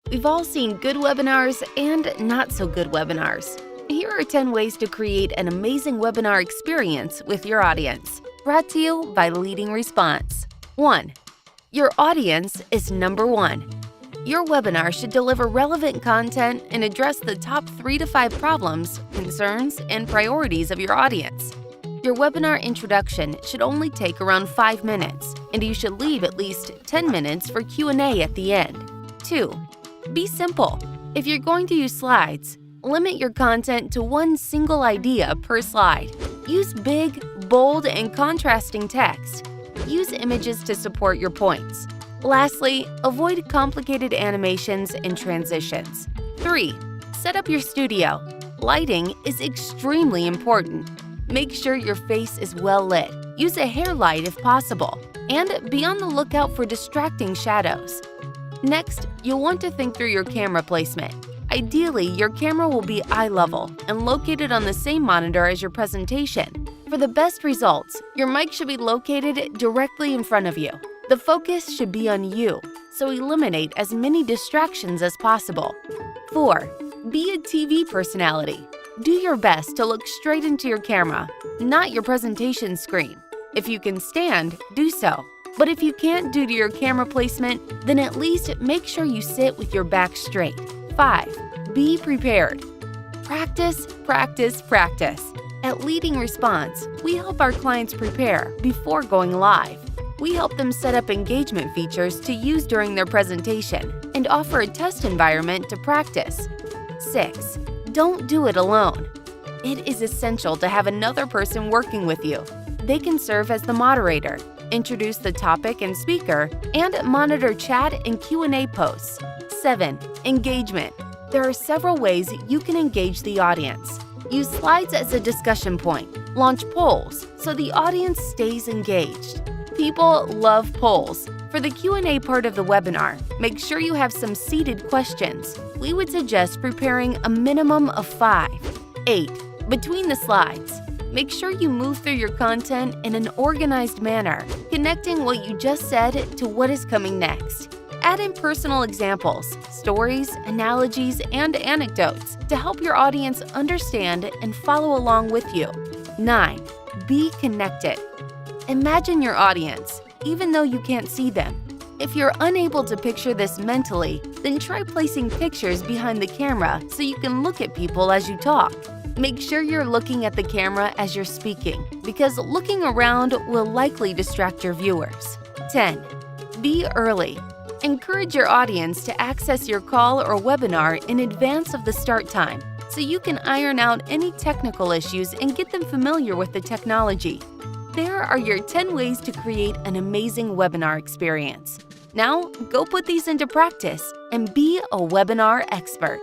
We've all seen good webinars and not so good webinars. Here are 10 ways to create an amazing webinar experience with your audience. Brought to you by LeadingResponse. 1. Your audience is number 1. Your webinar should deliver relevant content and address the top 3 to 5 problems, concerns, and priorities of your audience. Your webinar introduction should only take around 5 minutes, and you should leave at least 10 minutes for Q&A at the end. 2. Be simple. If you're going to use slides, limit your content to one single idea per slide. Use big, bold, and contrasting text. Use images to support your points. Lastly, avoid complicated animations and transitions. 3. Set up your studio. Lighting is extremely important. Make sure your face is well lit. Use a hair light if possible. And be on the lookout for distracting shadows. Next, you'll want to think through your camera placement. Ideally, your camera will be eye level and located on the same monitor as your presentation. For the best results, your mic should be located directly in front of you. The focus should be on you, so eliminate as many distractions as possible. 4. Be a TV personality. Do your best to look straight into your camera, not your presentation screen. If you can stand, do so. But if you can't due to your camera placement, then at least make sure you sit with your back straight. 5. Be prepared. Practice, practice, practice. At LeadingResponse, we help our clients prepare before going live. We help them set up engagement features to use during their presentation and offer a test environment to practice. 6. Don't do it alone. It is essential to have another person working with you. They can serve as the moderator, introduce the topic and speaker, and monitor chat and Q&A posts. 7. Engagement. There are several ways you can engage the audience. Use slides as a discussion point. Launch polls so the audience stays engaged. People love polls. For the Q&A part of the webinar, make sure you have some seated questions. We would suggest preparing a minimum of 5. 8. Between the slides. Make sure you move through your content in an organized manner, connecting what you just said to what is coming next. Add in personal examples, stories, analogies, and anecdotes to help your audience understand and follow along with you. 9. Be connected. Imagine your audience, even though you can't see them. If you're unable to picture this mentally, then try placing pictures behind the camera so you can look at people as you talk. Make sure you're looking at the camera as you're speaking, because looking around will likely distract your viewers. 10. Be early. Encourage your audience to access your call or webinar in advance of the start time, so you can iron out any technical issues and get them familiar with the technology. There are your 10 ways to create an amazing webinar experience. Now, go put these into practice and be a webinar expert.